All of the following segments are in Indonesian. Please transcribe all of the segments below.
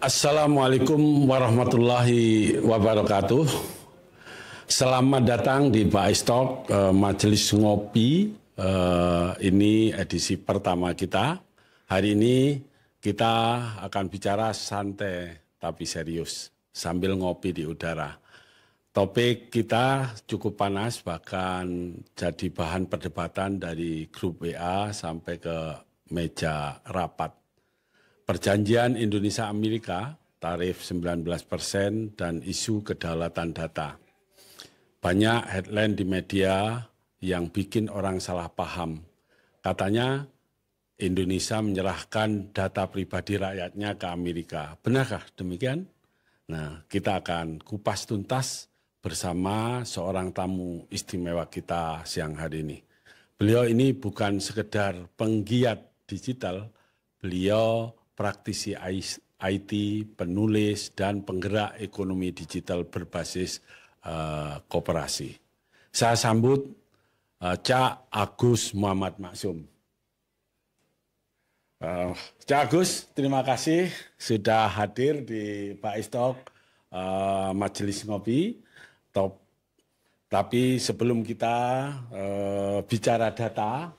Assalamualaikum warahmatullahi wabarakatuh. Selamat datang di Bais Talk, Majelis Ngopi. Ini edisi pertama kita. Hari ini kita akan bicara santai tapi serius sambil ngopi di udara. Topik kita cukup panas, bahkan jadi bahan perdebatan dari grup WA sampai ke meja rapat. Perjanjian Indonesia-Amerika, tarif 19% dan isu kedaulatan data. Banyak headline di media yang bikin orang salah paham. Katanya Indonesia menyerahkan data pribadi rakyatnya ke Amerika. Benarkah demikian? Nah, kita akan kupas tuntas bersama seorang tamu istimewa kita siang hari ini. Beliau ini bukan sekedar penggiat digital, beliau praktisi IT, penulis, dan penggerak ekonomi digital berbasis koperasi. Saya sambut Cak Agus Muhammad Maksum. Cak Agus, terima kasih sudah hadir di Bais Talk Majelis Ngopi. Tapi sebelum kita bicara data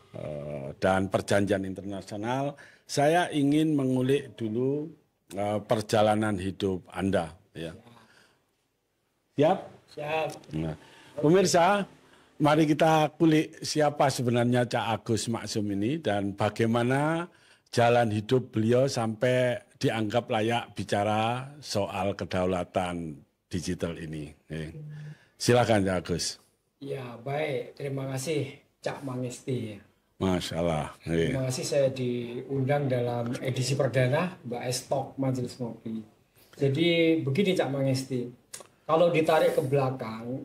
dan perjanjian internasional, saya ingin mengulik dulu perjalanan hidup Anda. Ya. Siap? Siap. Nah, pemirsa, mari kita kulik siapa sebenarnya Cak Agus Maksum ini dan bagaimana jalan hidup beliau sampai dianggap layak bicara soal kedaulatan digital ini. Silakan Cak Agus. Ya, baik. Terima kasih Cak Mangesti. Masya Allah. Terima kasih saya diundang dalam edisi perdana Bais Talk Majelis Ngopi. Jadi begini Cak Mangesti, kalau ditarik ke belakang,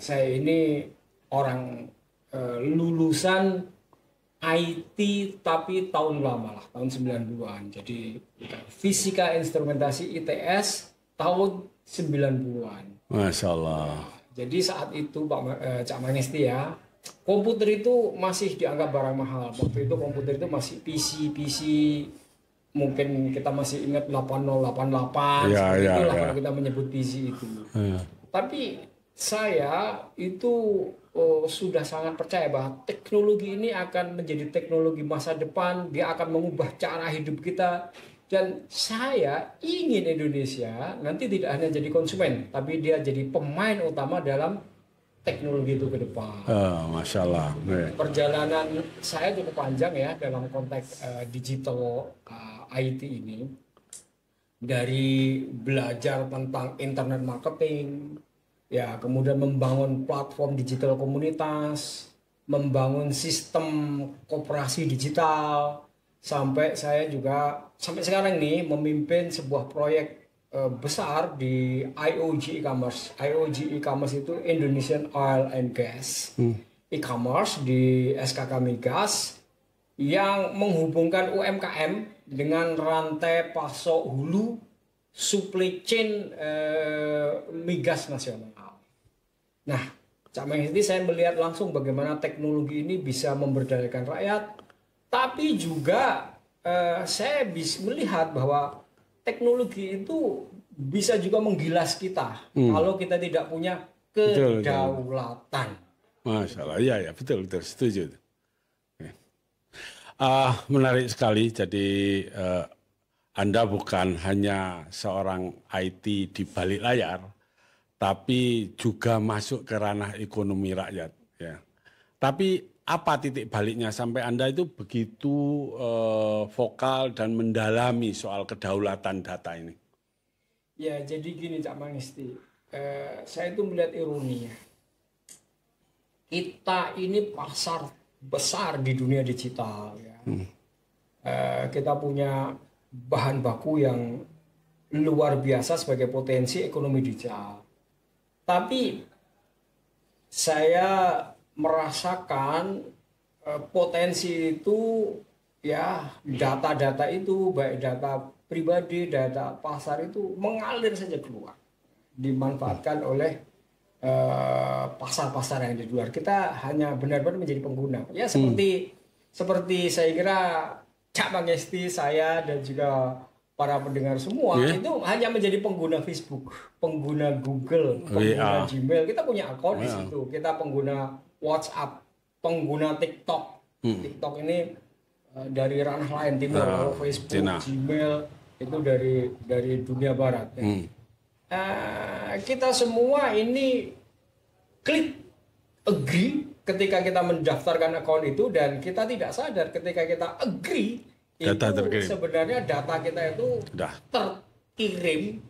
saya ini orang lulusan IT tapi tahun lama lah, tahun 90-an. Jadi Fisika Instrumentasi ITS tahun 90-an. Masya Allah. Jadi saat itu Cak Mangesti ya, komputer itu masih dianggap barang mahal. Waktu itu komputer itu masih PC, mungkin kita masih ingat 8088, itulah kalau kita menyebut PC itu. Tapi saya itu sudah sangat percaya bahwa teknologi ini akan menjadi teknologi masa depan, dia akan mengubah cara hidup kita. Dan saya ingin Indonesia nanti tidak hanya jadi konsumen, tapi dia jadi pemain utama dalam teknologi itu ke depan. Masya Allah. Perjalanan saya cukup panjang ya dalam konteks digital IT ini. Dari belajar tentang internet marketing, ya kemudian membangun platform digital komunitas, membangun sistem koperasi digital, sampai saya juga sampai sekarang nih memimpin sebuah proyek besar di IOG e-commerce. IOG e-commerce itu Indonesian Oil and Gas e-commerce di SKK Migas yang menghubungkan UMKM dengan rantai pasok hulu supply chain migas nasional. Nah, Cak Mangesti, saya melihat langsung bagaimana teknologi ini bisa memberdayakan rakyat, tapi juga saya bisa melihat bahwa teknologi itu bisa juga menggilas kita kalau kita tidak punya kedaulatan. Masya Allah, ya betul, setuju. Menarik sekali. Jadi Anda bukan hanya seorang IT di balik layar, tapi juga masuk ke ranah ekonomi rakyat. Ya. Tapi apa titik baliknya sampai Anda itu begitu vokal dan mendalami soal kedaulatan data ini? Ya, jadi gini Cak Mangesti, saya itu melihat ironi ya. Kita ini pasar besar di dunia digital ya. Kita punya bahan baku yang luar biasa sebagai potensi ekonomi digital. Tapi saya merasakan potensi itu ya, data-data itu baik data pribadi, data pasar itu mengalir saja keluar, dimanfaatkan oleh pasar-pasar yang di luar. Kita hanya benar-benar menjadi pengguna. Ya seperti saya kira Cak Mangesti, saya dan juga para pendengar semua itu hanya menjadi pengguna Facebook, pengguna Google, pengguna Gmail. Kita punya akun di situ. Kita pengguna WhatsApp, pengguna TikTok. TikTok ini dari ranah lain timur. Kalau Facebook, Gmail itu dari dunia barat. Kita semua ini klik agree ketika kita mendaftarkan akun itu, dan kita tidak sadar ketika kita agree data itu sebenarnya data kita itu terkirim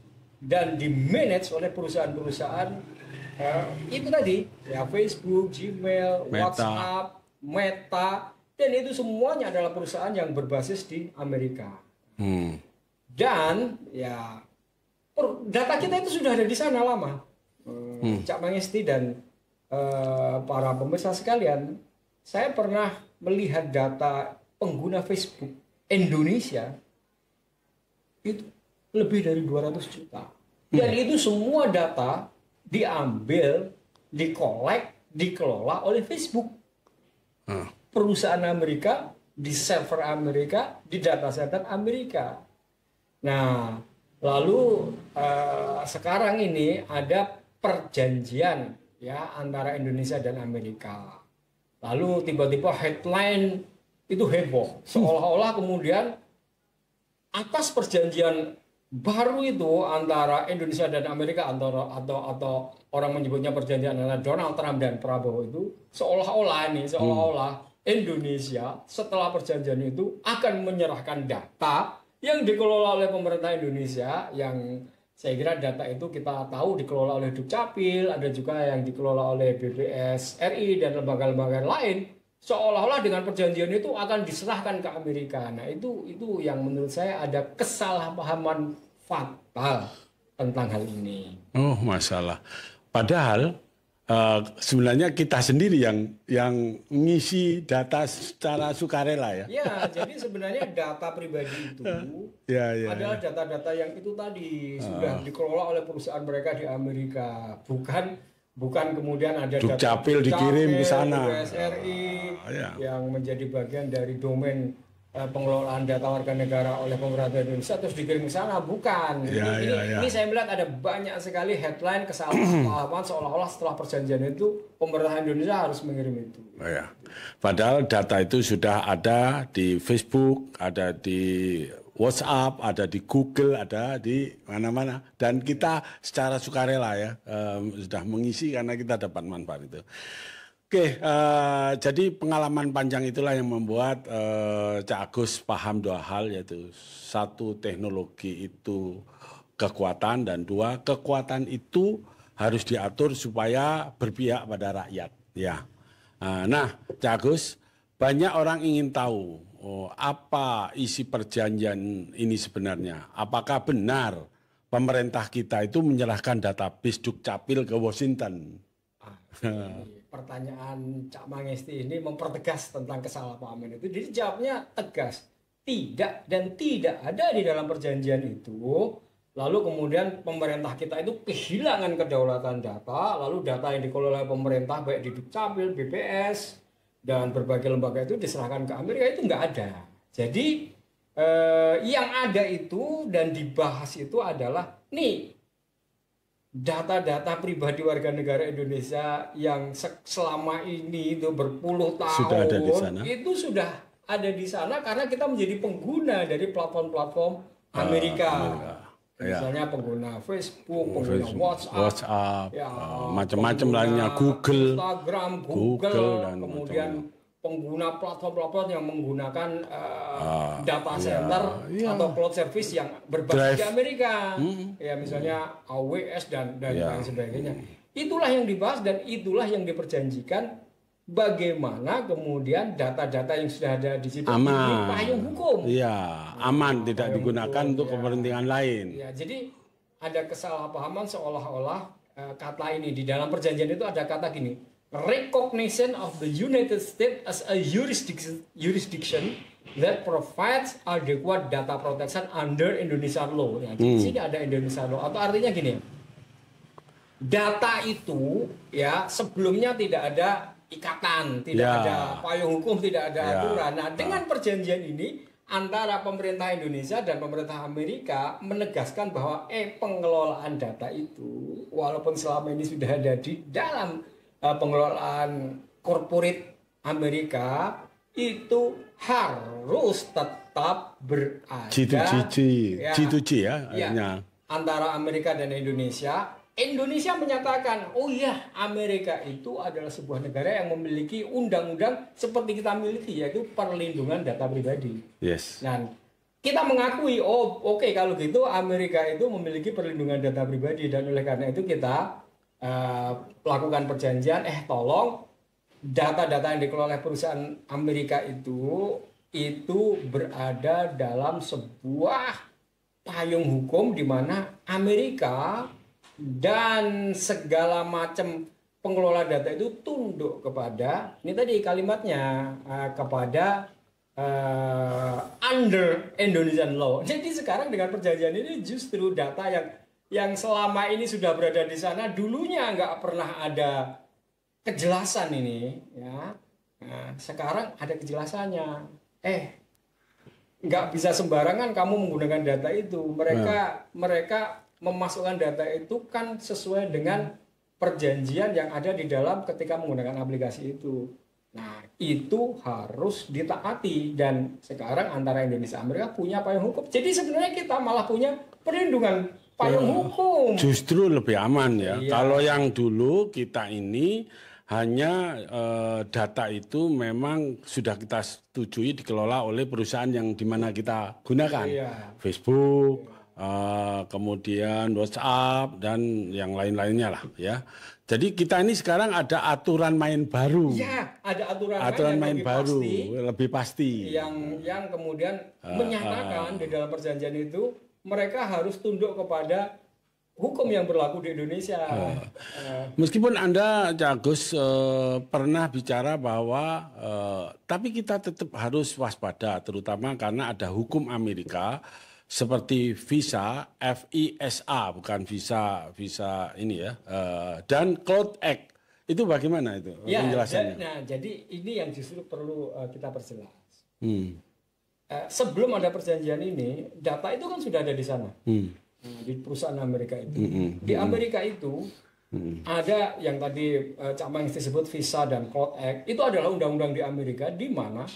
dan dimanage oleh perusahaan-perusahaan itu tadi ya, Facebook, Gmail, WhatsApp, Meta, dan itu semuanya adalah perusahaan yang berbasis di Amerika. Dan ya data kita itu sudah ada di sana lama. Cak Mangesti dan para pemirsa sekalian, saya pernah melihat data pengguna Facebook Indonesia itu lebih dari 200 juta. Dan itu semua data diambil, dikolek, dikelola oleh Facebook. Perusahaan Amerika, di server Amerika, di data center Amerika. Nah, lalu sekarang ini ada perjanjian ya antara Indonesia dan Amerika. Lalu tiba-tiba headline itu heboh, seolah-olah kemudian atas perjanjian baru itu antara Indonesia dan Amerika, atau orang menyebutnya perjanjian antara Donald Trump dan Prabowo itu, seolah-olah Indonesia setelah perjanjian itu akan menyerahkan data yang dikelola oleh pemerintah Indonesia, yang saya kira data itu kita tahu dikelola oleh Dukcapil, ada juga yang dikelola oleh BPS RI dan lembaga-lembaga lain. Seolah-olah dengan perjanjian itu akan diserahkan ke Amerika. Nah, itu yang menurut saya ada kesalahpahaman fatal tentang hal ini. Oh, masalah. Padahal sebenarnya kita sendiri yang ngisi data secara sukarela ya. Ya, jadi sebenarnya data pribadi itu adalah data-data yang itu tadi sudah dikelola oleh perusahaan mereka di Amerika, bukan kemudian ada Dukcapil dikirim ke sana, BSRI yang menjadi bagian dari domain pengelolaan data warga negara oleh pemerintah Indonesia terus dikirim ke sana, bukan. Ini saya melihat ada banyak sekali headline kesalahan seolah-olah setelah perjanjian itu pemerintah Indonesia harus mengirim itu. Padahal data itu sudah ada di Facebook, ada di WhatsApp, ada di Google, ada di mana-mana, dan kita secara sukarela ya sudah mengisi karena kita dapat manfaat itu. Oke, jadi pengalaman panjang itulah yang membuat Cak Agus paham dua hal, yaitu satu, teknologi itu kekuatan, dan dua, kekuatan itu harus diatur supaya berpihak pada rakyat. Ya, nah Cak Agus, banyak orang ingin tahu apa isi perjanjian ini sebenarnya. Apakah benar pemerintah kita itu menyerahkan database Dukcapil ke Washington? Pertanyaan Cak Mangesti ini mempertegas tentang kesalahpahaman itu. Jadi jawabnya tegas, tidak dan tidak ada di dalam perjanjian itu. Lalu kemudian pemerintah kita itu kehilangan kedaulatan data, lalu data yang dikelola oleh pemerintah baik di Dukcapil, BPS, dan berbagai lembaga itu diserahkan ke Amerika, itu nggak ada. Jadi yang ada itu dan dibahas itu adalah nih data-data pribadi warga negara Indonesia yang selama ini itu berpuluh tahun itu sudah ada di sana karena kita menjadi pengguna dari platform-platform Amerika. Misalnya pengguna Facebook, pengguna WhatsApp, macam-macam lainnya, Google, Instagram, Google, dan kemudian pengguna platform-platform yang menggunakan data center atau cloud service yang berbasis di Amerika, ya misalnya AWS dan lain sebagainya. Itulah yang dibahas dan itulah yang diperjanjikan. Bagaimana kemudian data-data yang sudah ada di situ ini payung hukum. Aman, tidak digunakan untuk kepentingan lain. Jadi ada kesalahpahaman seolah-olah kata ini di dalam perjanjian itu ada kata gini, recognition of the United States as a jurisdiction that provides adequate data protection under Indonesian law. Nah, di sini ada Indonesian law, atau artinya gini, data itu ya sebelumnya tidak ada ikatan, tidak ada payung hukum, tidak ada aturan. Nah, dengan perjanjian ini antara pemerintah Indonesia dan pemerintah Amerika menegaskan bahwa pengelolaan data itu walaupun selama ini sudah ada di dalam pengelolaan corporate Amerika itu harus tetap berada G2G ya, antara Amerika dan Indonesia. Indonesia menyatakan, oh iya, Amerika itu adalah sebuah negara yang memiliki undang-undang seperti kita miliki, yaitu perlindungan data pribadi. Yes. Dan kita mengakui, oh oke, kalau gitu Amerika itu memiliki perlindungan data pribadi, dan oleh karena itu kita lakukan perjanjian, tolong data-data yang dikelola oleh perusahaan Amerika itu berada dalam sebuah payung hukum di mana Amerika dan segala macam pengelola data itu tunduk kepada, ini tadi kalimatnya, kepada under Indonesian law. Jadi sekarang dengan perjanjian ini justru data yang selama ini sudah berada di sana, dulunya nggak pernah ada kejelasan ini, ya. Nah, sekarang ada kejelasannya. Nggak bisa sembarangan kamu menggunakan data itu. Mereka memasukkan data itu kan sesuai dengan perjanjian yang ada di dalam ketika menggunakan aplikasi itu. Nah, itu harus ditaati, dan sekarang antara Indonesia dan Amerika punya payung hukum. Jadi sebenarnya kita malah punya perlindungan payung hukum. Justru lebih aman ya. Iya. Kalau yang dulu kita ini hanya data itu memang sudah kita setujui dikelola oleh perusahaan yang dimana kita gunakan. Iya. Facebook, kemudian WhatsApp dan yang lain-lainnya lah ya. Jadi kita ini sekarang ada aturan main baru. Ya, ada aturan main baru, lebih pasti. Yang kemudian menyatakan di dalam perjanjian itu mereka harus tunduk kepada hukum yang berlaku di Indonesia. Meskipun Anda, Cak Agus, pernah bicara bahwa tapi kita tetap harus waspada, terutama karena ada hukum Amerika seperti visa, FISA, bukan visa ini ya, dan Cloud Act. Itu bagaimana itu penjelasannya? Jadi ini yang justru perlu kita perjelas. Sebelum ada perjanjian ini, data itu kan sudah ada di sana. Di perusahaan Amerika itu. Di Amerika itu ada yang tadi Cak Mang disebut visa dan Cloud Act. Itu adalah undang-undang di Amerika di mana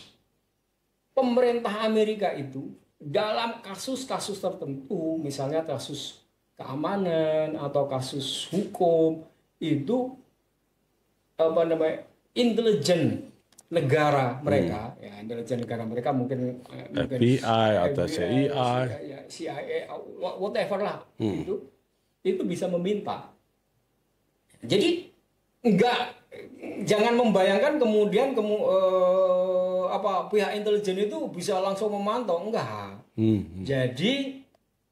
pemerintah Amerika itu dalam kasus-kasus tertentu, misalnya kasus keamanan atau kasus hukum, itu intelijen negara mereka, intelijen negara mereka mungkin FBI atau CIA, whatever lah, itu bisa meminta. Jadi jangan membayangkan kemudian pihak intelijen itu bisa langsung memantau, enggak. Jadi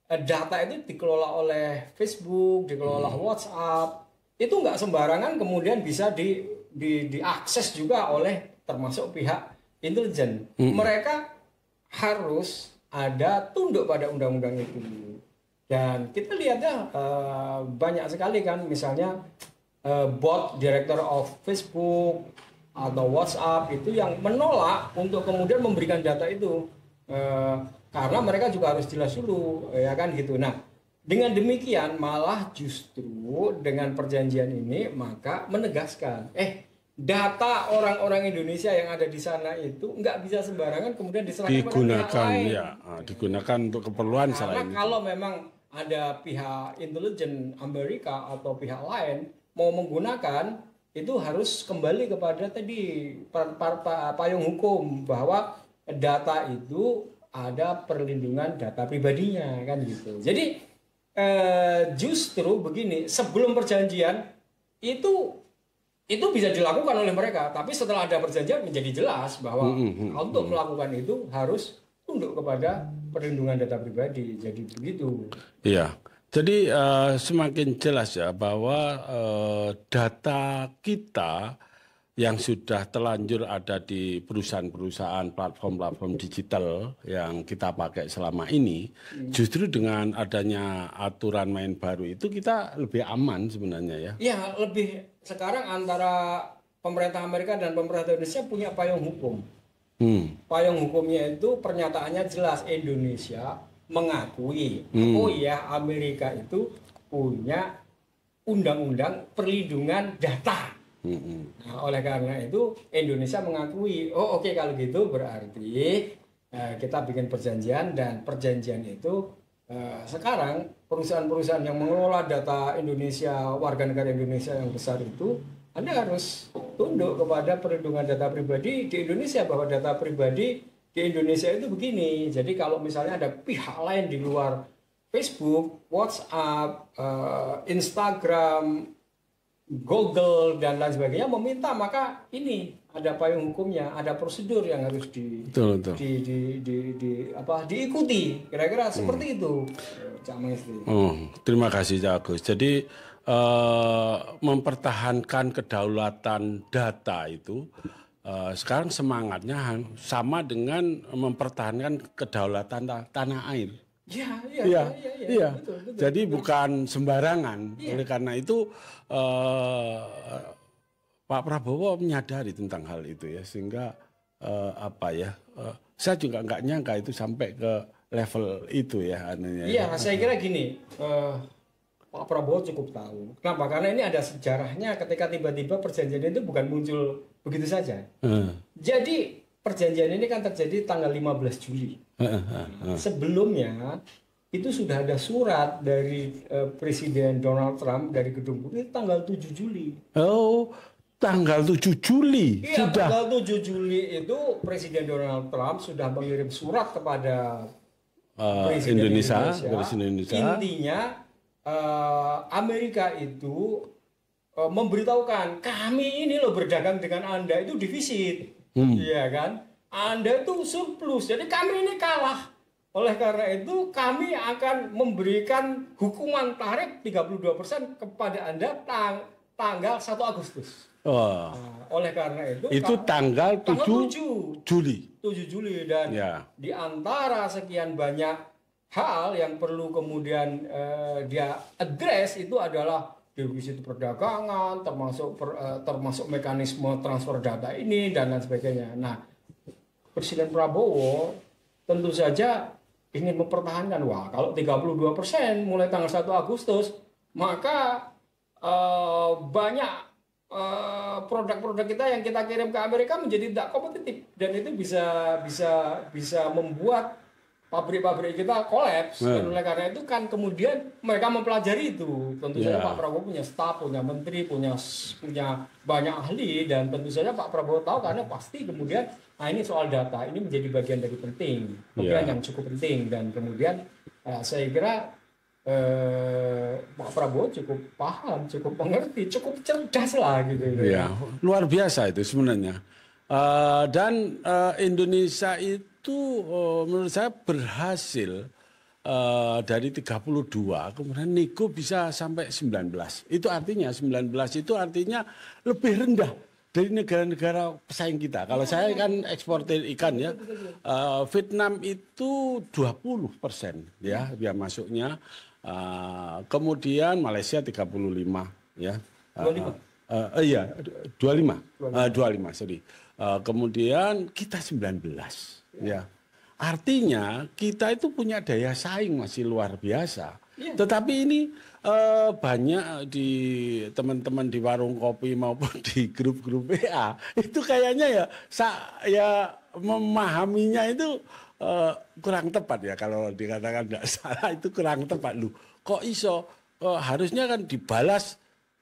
data itu dikelola oleh Facebook, dikelola WhatsApp, itu enggak sembarangan kemudian bisa diakses juga oleh termasuk pihak intelijen. Mereka harus ada tunduk pada undang-undang itu. Dan kita lihatnya banyak sekali kan, misalnya board director of Facebook atau WhatsApp itu yang menolak untuk kemudian memberikan data itu karena mereka juga harus jelas dulu, ya kan gitu. Nah, dengan demikian malah justru dengan perjanjian ini maka menegaskan data orang-orang Indonesia yang ada di sana itu nggak bisa sembarangan kemudian diserahkan pada pihak lain. Digunakan untuk keperluan selain. Karena kalau memang ada pihak intelijen Amerika atau pihak lain mau menggunakan, itu harus kembali kepada tadi payung hukum bahwa data itu ada perlindungan data pribadinya kan gitu. Jadi justru begini, sebelum perjanjian itu bisa dilakukan oleh mereka, tapi setelah ada perjanjian menjadi jelas bahwa untuk melakukan itu harus tunduk kepada perlindungan data pribadi. Jadi begitu. Iya. Jadi semakin jelas ya bahwa data kita yang sudah terlanjur ada di perusahaan-perusahaan platform-platform digital yang kita pakai selama ini, justru dengan adanya aturan main baru itu kita lebih aman sebenarnya ya. Iya, lebih sekarang antara pemerintah Amerika dan pemerintah Indonesia punya payung hukum. Payung hukumnya itu pernyataannya jelas, Indonesia mengakui, oh ya Amerika itu punya undang-undang perlindungan data. Nah, oleh karena itu Indonesia mengakui, oh oke, kalau gitu berarti kita bikin perjanjian, dan perjanjian itu sekarang perusahaan-perusahaan yang mengelola data Indonesia, warga negara Indonesia yang besar itu, Anda harus tunduk kepada perlindungan data pribadi di Indonesia, bahwa data pribadi di Indonesia itu begini. Jadi kalau misalnya ada pihak lain di luar Facebook, WhatsApp, Instagram, Google dan lain sebagainya meminta, maka ini ada payung hukumnya, ada prosedur yang harus diikuti. Kira-kira seperti itu, Cak Maestri. Terima kasih, Cak Agus. Jadi mempertahankan kedaulatan data itu sekarang semangatnya sama dengan mempertahankan kedaulatan tanah air. Iya. Betul. Jadi bukan sembarangan. Oleh karena itu Pak Prabowo menyadari tentang hal itu ya, sehingga saya juga nggak nyangka itu sampai ke level itu ya. Iya, saya kira gini, Pak Prabowo cukup tahu. Kenapa? Karena ini ada sejarahnya, ketika tiba-tiba perjanjian itu bukan muncul begitu saja. Jadi perjanjian ini kan terjadi tanggal 15 Juli. Sebelumnya itu sudah ada surat dari Presiden Donald Trump dari Gedung Putih tanggal 7 Juli. Oh, tanggal 7 Juli? Iya, sudah. Tanggal 7 Juli itu Presiden Donald Trump sudah mengirim surat kepada Presiden Indonesia. Intinya Amerika itu memberitahukan, kami ini loh berdagang dengan Anda itu defisit. Iya kan? Anda itu surplus, jadi kami ini kalah. Oleh karena itu kami akan memberikan hukuman tarif 32% kepada Anda tanggal 1 Agustus. Nah, oleh karena itu tanggal 7 Juli. 7 Juli dan di antara sekian banyak hal yang perlu kemudian dia address itu adalah defisit perdagangan, termasuk mekanisme transfer data ini dan lain sebagainya. Nah, Presiden Prabowo tentu saja ingin mempertahankan, kalau 32% mulai tanggal 1 Agustus, maka banyak produk-produk kita yang kita kirim ke Amerika menjadi tidak kompetitif, dan itu bisa membuat pabrik-pabrik kita kolaps. Dan oleh karena itu kan kemudian mereka mempelajari itu. Tentu saja Pak Prabowo punya staf, punya menteri, punya banyak ahli, dan tentu saja Pak Prabowo tahu, karena pasti kemudian ini soal data ini menjadi bagian dari penting, bagian yang cukup penting, dan kemudian saya kira Pak Prabowo cukup paham, cukup mengerti, cukup cerdas lah gitu. Ya, luar biasa itu sebenarnya. Dan Indonesia itu menurut saya berhasil dari 32 kemudian nego bisa sampai 19. Itu artinya 19 itu artinya lebih rendah dari negara-negara pesaing kita. Kalau saya kan eksportir ikan ya. Vietnam itu 20% ya biaya masuknya. Kemudian Malaysia 35 ya. 25 sorry. Kemudian kita 19 ya. Artinya kita itu punya daya saing masih luar biasa. Tetapi ini banyak di teman-teman di warung kopi maupun di grup-grup WA itu kayaknya ya memahaminya itu kurang tepat ya, kalau dikatakan tidak salah itu kurang tepat. Kok iso harusnya kan dibalas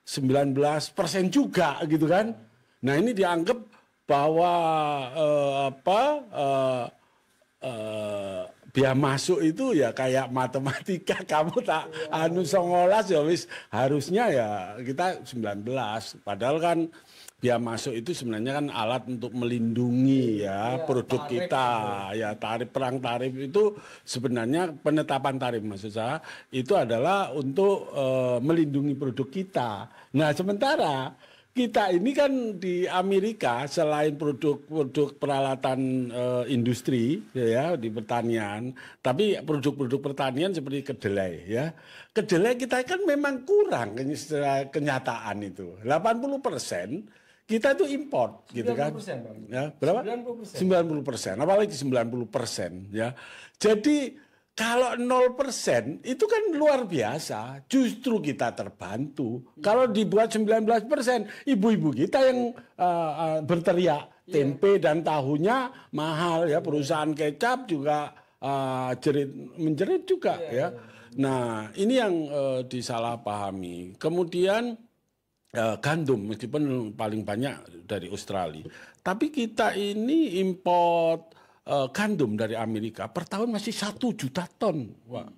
19% juga gitu kan. Nah, ini dianggap bahwa biaya masuk itu ya kayak matematika, kamu tak songolas ya wis, harusnya ya kita 19. Padahal kan biaya masuk itu sebenarnya kan alat untuk melindungi produk kita. Ya, perang tarif itu sebenarnya penetapan tarif maksud saya itu adalah untuk melindungi produk kita. Nah, sementara kita ini kan di Amerika selain produk peralatan industri ya di pertanian, tapi produk-produk pertanian seperti kedelai ya. Kedelai kita kan memang kurang secara kenyataan itu. 80% kita itu import gitu kan. 90%, Bang. Ya, berapa? 90%. 90%. Apalagi 90% ya. Jadi kalau 0% itu kan luar biasa. Justru kita terbantu. Kalau dibuat 19%, ibu-ibu kita yang berteriak tempe dan tahunya mahal ya. Perusahaan kecap juga menjerit juga ya. Nah, ini yang disalahpahami. Kemudian gandum meskipun paling banyak dari Australia, tapi kita ini import gandum dari Amerika per tahun masih 1 juta ton. Wah,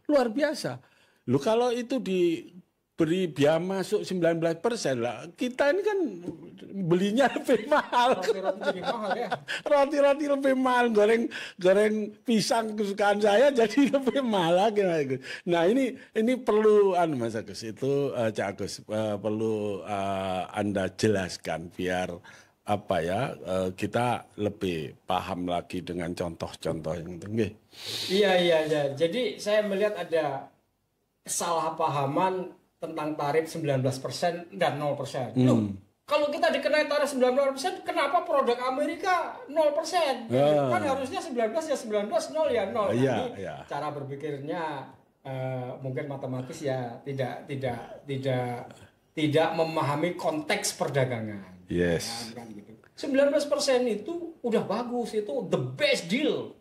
luar biasa. Lu kalau itu diberi biaya masuk 19% lah, kita ini kan belinya lebih mahal. Roti-roti jadi mahal ya. Roti-roti lebih mahal, goreng pisang kesukaan saya jadi lebih mahal lagi. Nah ini perlu Mas Agus itu Cak Agus perlu Anda jelaskan biar apa ya kita lebih paham lagi dengan contoh-contoh yang itu. Iya. Jadi saya melihat ada kesalahpahaman tentang tarif 19% dan 0%. Loh, kalau kita dikenai tarif 19%, kenapa produk Amerika 0%? Kan harusnya 19 ya 19, 0 ya 0. Ini cara berpikirnya mungkin matematis ya tidak memahami konteks perdagangan. Yes. Kan gitu. 19% itu udah bagus, itu the best deal.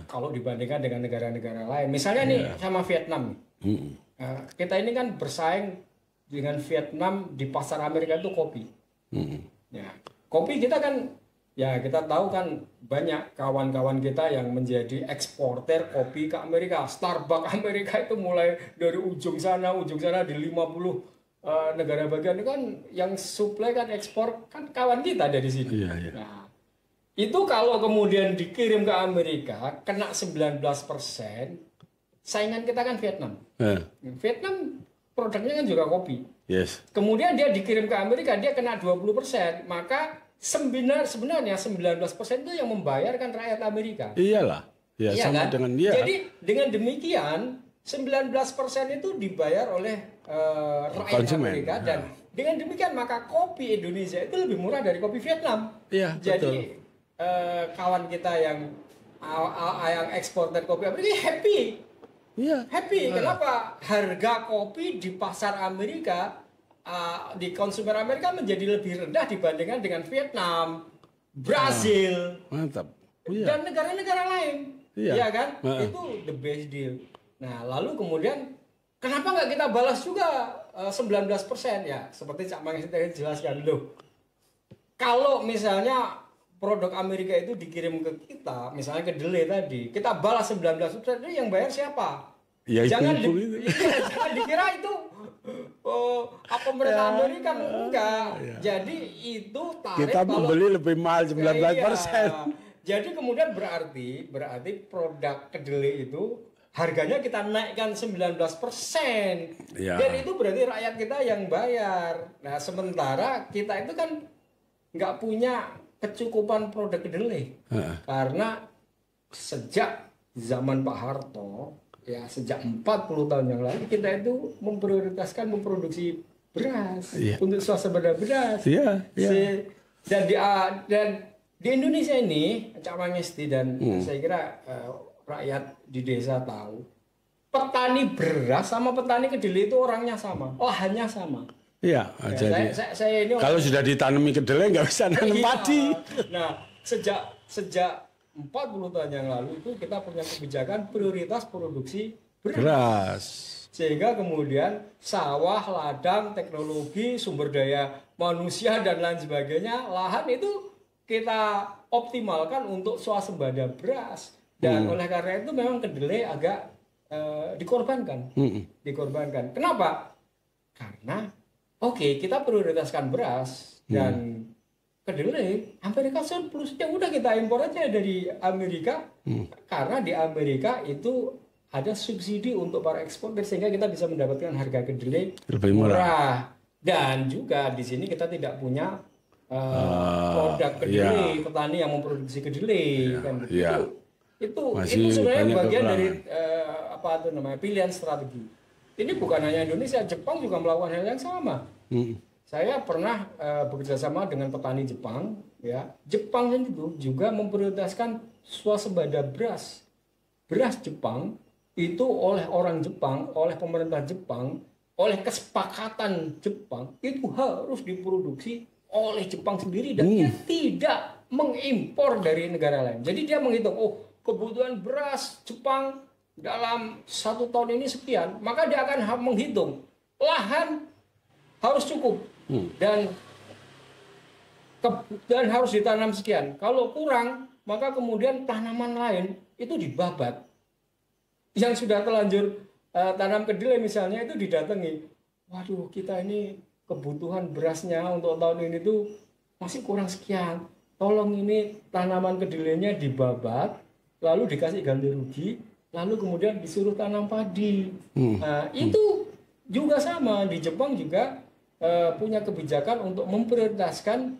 Kalau dibandingkan dengan negara-negara lain. Misalnya nih sama Vietnam. Kita ini kan bersaing dengan Vietnam di pasar Amerika itu kopi. Ya, kopi kita kan, ya kita tahu kan banyak kawan-kawan kita yang menjadi eksporter kopi ke Amerika. Starbucks Amerika itu mulai dari ujung sana di 50 negara bagian itu kan yang suplai kan ekspor kan kawan kita dari sini. Nah, itu kalau kemudian dikirim ke Amerika kena 19%, saingan kita kan Vietnam. Vietnam produknya kan juga kopi. Yes. Kemudian dia dikirim ke Amerika, dia kena 20%, maka sebenarnya 19% itu yang membayarkan rakyat Amerika. Iyalah. Ya, iya sama kan? dengan dia. Jadi dengan demikian 19% itu dibayar oleh rakyat konsumen. Amerika dan dengan demikian maka kopi Indonesia itu lebih murah dari kopi Vietnam. Iya, jadi kawan kita yang eksporter kopi Amerika happy. Iya. Happy. Kenapa? Harga kopi di pasar Amerika di konsumen Amerika menjadi lebih rendah dibandingkan dengan Vietnam, Brazil, mantap. Dan negara-negara lain. Iya kan? Itu the best deal. Nah, lalu kemudian kenapa nggak kita balas juga 19%? Ya, seperti Cak Mangis tadi jelaskan loh. Kalau misalnya produk Amerika itu dikirim ke kita, misalnya ke kedelai tadi, kita balas 19%, itu yang bayar siapa? Ya, jangan dikira itu pemerintah Amerika, enggak. Jadi itu tarif kita membeli lebih mahal 19%. Jadi kemudian berarti produk kedelai itu harganya kita naikkan 19%. Dan itu berarti rakyat kita yang bayar. Nah, sementara kita itu kan nggak punya kecukupan produk kedelai. Karena sejak zaman Pak Harto, ya sejak 40 tahun yang lalu kita itu memprioritaskan memproduksi beras untuk swasembada beras. Dan di Indonesia ini, Cak Mangisti dan saya kira rakyat di desa tahu, petani beras sama petani kedelai itu orangnya sama, hanya sama. Iya, jadi saya ini kalau sudah ditanami kedelai nggak bisa nanam padi. Nah, sejak 40 tahun yang lalu itu kita punya kebijakan prioritas produksi beras. Sehingga kemudian sawah, ladang, teknologi, sumber daya manusia dan lain sebagainya, lahan itu kita optimalkan untuk swasembada beras. Dan oleh karena itu memang kedelai agak dikorbankan. Dikorbankan. Kenapa? Karena kita prioritaskan beras dan kedelai, Amerika surplus. Ya udah kita impor aja dari Amerika. Karena di Amerika itu ada subsidi untuk para eksportir sehingga kita bisa mendapatkan harga kedelai lebih murah. Dan juga di sini kita tidak punya produk kedelai, petani yang memproduksi kedelai kan gitu. Itu sebenarnya bagian dari pilihan strategi. Ini bukan hanya Indonesia, Jepang juga melakukan hal yang sama. Saya pernah bekerja sama dengan petani Jepang, ya. Jepang itu juga memprioritaskan swasembada beras. Beras Jepang itu oleh orang Jepang, oleh pemerintah Jepang, oleh kesepakatan Jepang itu harus diproduksi oleh Jepang sendiri dan dia tidak mengimpor dari negara lain. Jadi dia menghitung, oh kebutuhan beras Jepang dalam 1 tahun ini sekian, maka dia akan menghitung lahan harus cukup dan harus ditanam sekian. Kalau kurang, maka kemudian tanaman lain itu dibabat. Yang sudah terlanjur tanam kedelai misalnya itu didatangi. Waduh, kita ini kebutuhan berasnya untuk tahun ini tuh masih kurang sekian. Tolong ini tanaman kedelainya dibabat, lalu dikasih ganti rugi, lalu kemudian disuruh tanam padi. Nah, itu juga sama di Jepang juga punya kebijakan untuk memprioritaskan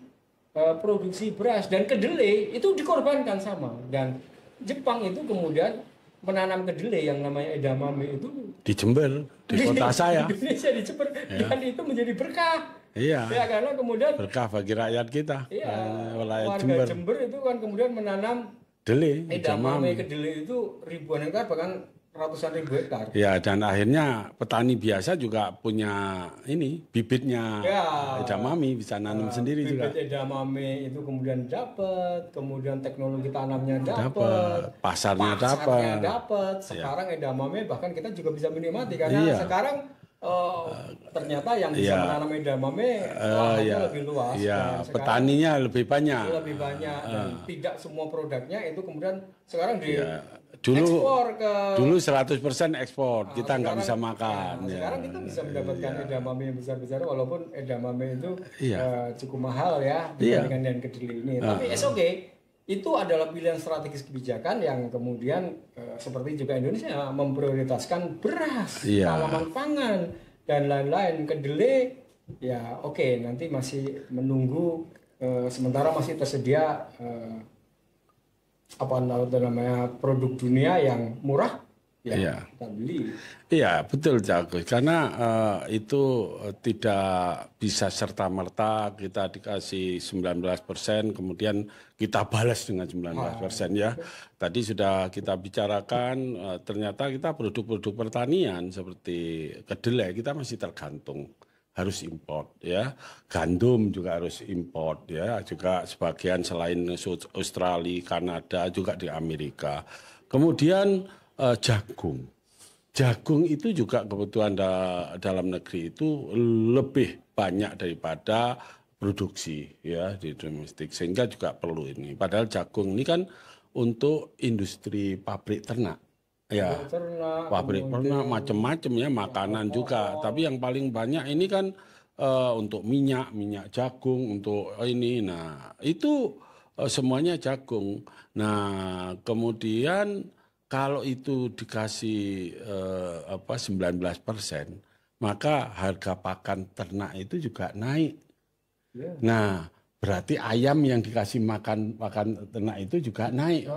produksi beras dan kedelai itu dikorbankan sama, dan Jepang itu kemudian menanam kedelai yang namanya edamame itu di Jember, di kota saya. Indonesia di Jember, dan itu menjadi berkah. Iya. Ya, karena kemudian berkah bagi rakyat kita. Iya, Wilayah warga Jember itu kan kemudian menanam kedelai, edamame kedelai itu ribuan hektar bahkan ratusan ribu hektar. Ya, dan akhirnya petani biasa juga punya ini bibitnya edamame, bisa nanam sendiri juga. Bibit edamame itu kemudian dapat, kemudian teknologi tanamnya dapat, pasarnya dapat. Sekarang edamame bahkan kita juga bisa menikmati karena sekarang ternyata yang bisa menanam edamame lahannya lebih luas. Iya, petaninya lebih banyak. Dan tidak semua produknya itu kemudian sekarang Dulu ekspor ke 100% ekspor, kita nggak bisa makan. Sekarang kita bisa mendapatkan edamame yang besar-besar walaupun edamame itu cukup mahal ya dibandingkan dengan kedelai ini. Tapi okay. Itu adalah pilihan strategis kebijakan yang kemudian seperti juga Indonesia memprioritaskan beras, tanaman pangan dan lain-lain. Kedelai ya oke, nanti masih menunggu sementara masih tersedia apa namanya produk dunia yang murah kita beli. Iya, betul Jagus. Karena itu tidak bisa serta-merta kita dikasih 19%, kemudian kita balas dengan 19% ya. Tadi sudah kita bicarakan, ternyata kita produk-produk pertanian seperti kedelai kita masih tergantung. Harus import ya, gandum juga harus import ya, juga sebagian selain Australia, Kanada juga di Amerika. Kemudian jagung itu juga kebutuhan dalam negeri itu lebih banyak daripada produksi ya di domestik, sehingga juga perlu ini. Padahal jagung ini kan untuk industri pabrik ternak. Ya, pabrik ternak macam-macam ya, makanan juga. Tapi yang paling banyak ini kan untuk minyak jagung, untuk ini. Nah, itu semuanya jagung. Nah, kemudian kalau itu dikasih 19%, maka harga pakan ternak itu juga naik. Nah, berarti ayam yang dikasih makan ternak itu juga naik.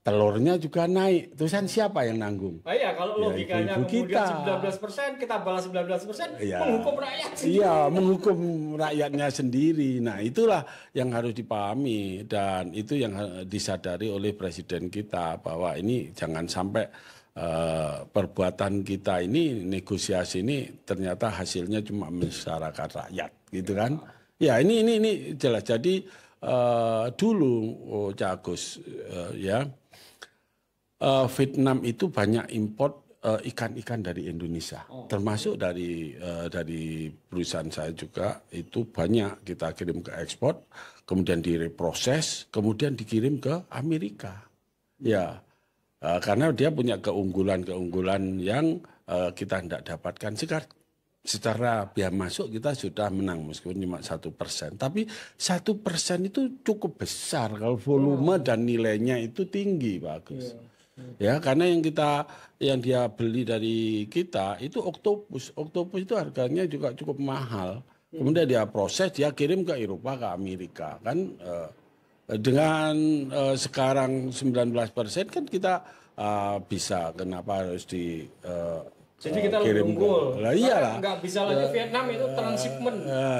Telurnya juga naik. Terus kan siapa yang nanggung? Iya, kalau logikanya kemudian 19%, kita balas 19%, menghukum rakyat sendiri. Iya, menghukum rakyatnya sendiri. Nah, itulah yang harus dipahami dan itu yang disadari oleh presiden kita bahwa ini jangan sampai perbuatan kita ini, negosiasi ini ternyata hasilnya cuma mensyarakat rakyat, gitu kan? Ya, ini jelas. Jadi dulu Cak Agus ya. Vietnam itu banyak import ikan-ikan dari Indonesia, termasuk dari perusahaan saya juga itu banyak kita kirim ke ekspor, kemudian direproses, kemudian dikirim ke Amerika, ya karena dia punya keunggulan yang kita tidak dapatkan. Secara biaya masuk kita sudah menang meskipun cuma 1%, tapi 1% itu cukup besar kalau volume dan nilainya itu tinggi, bagus. Ya, karena yang dia beli dari kita itu oktopus itu harganya juga cukup mahal. Kemudian dia proses, dia kirim ke Eropa, ke Amerika kan. Dengan sekarang 19% kan kita bisa, kenapa harus Jadi kita lebih kirim unggul. Lah iyalah. Nggak bisa lagi Vietnam itu transshipment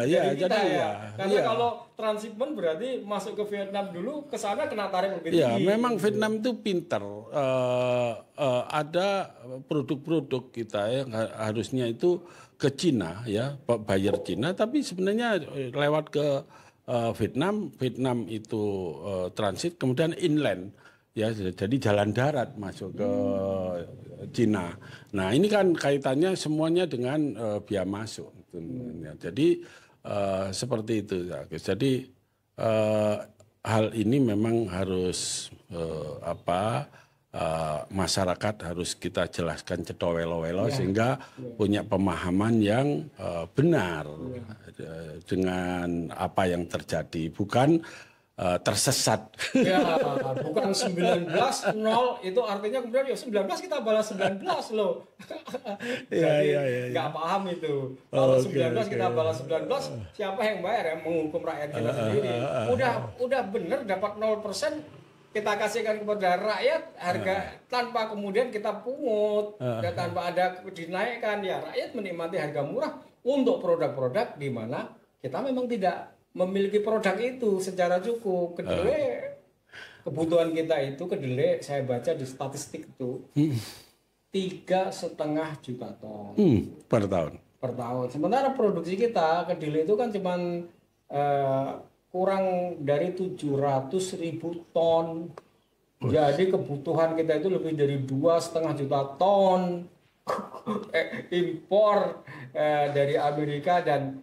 iya, dari kita jadi ya. Karena iya. kalau transshipment berarti masuk ke Vietnam dulu, ke sana kena tarif lebih Ya, tinggi. memang Vietnam itu pinter. Ada produk-produk kita yang harusnya itu ke Cina, ya, buyer Cina, tapi sebenarnya lewat ke Vietnam. Vietnam itu transit, kemudian inland, ya, jadi jalan darat masuk ke Cina. Nah, ini kan kaitannya semuanya dengan biaya masuk. Jadi seperti itu, ya. Jadi hal ini memang harus masyarakat harus kita jelaskan cetowelo-welo sehingga punya pemahaman yang benar dengan apa yang terjadi, bukan tersesat. Ya, bukan 19-0 itu artinya kemudian ya 19 kita balas 19 loh. Jadi nggak paham itu. Kalau 19 kita balas 19, siapa yang bayar, yang menghukum rakyat kita sendiri. Udah bener dapat 0%, kita kasihkan kepada rakyat harga tanpa kemudian kita pungut dan tanpa ada dinaikkan, ya rakyat menikmati harga murah untuk produk-produk di mana kita memang tidak memiliki produk itu secara cukup. Kedelai, kebutuhan kita itu kedelai, saya baca di statistik itu 3,5 juta ton per tahun. Per tahun. Sementara produksi kita kedelai itu kan cuman kurang dari 700.000 ton. Jadi kebutuhan kita itu lebih dari 2,5 juta ton impor dari Amerika, dan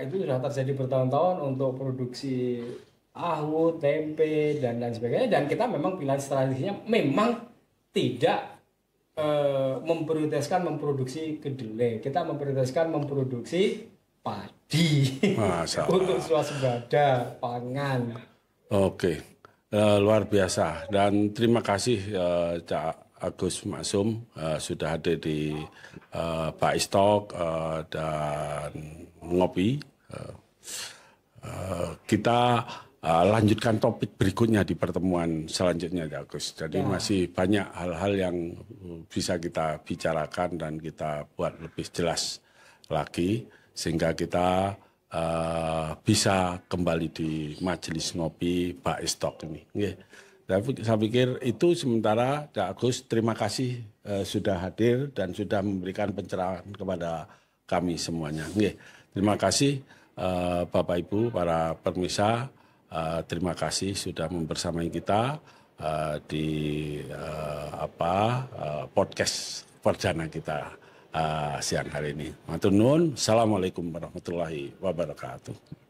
itu sudah terjadi bertahun-tahun untuk produksi tahu, tempe, dan lain sebagainya. Dan kita memang pilihan strateginya memang tidak memprioritaskan memproduksi kedelai. Kita memprioritaskan memproduksi padi untuk swasembada pangan. Oke, luar biasa, dan terima kasih Cak Agus Maksum sudah hadir di Pak Istok dan ngopi. Kita lanjutkan topik berikutnya di pertemuan selanjutnya, Cak Agus. Jadi masih banyak hal-hal yang bisa kita bicarakan dan kita buat lebih jelas lagi, sehingga kita bisa kembali di majelis ngopi Pak Istok ini. Saya pikir itu sementara. Cak Agus, terima kasih sudah hadir dan sudah memberikan pencerahan kepada kami semuanya. Terima kasih Bapak Ibu, para pemirsa. Terima kasih sudah membersamai kita di podcast perdana kita siang hari ini. Matur nuwun. Assalamualaikum warahmatullahi wabarakatuh.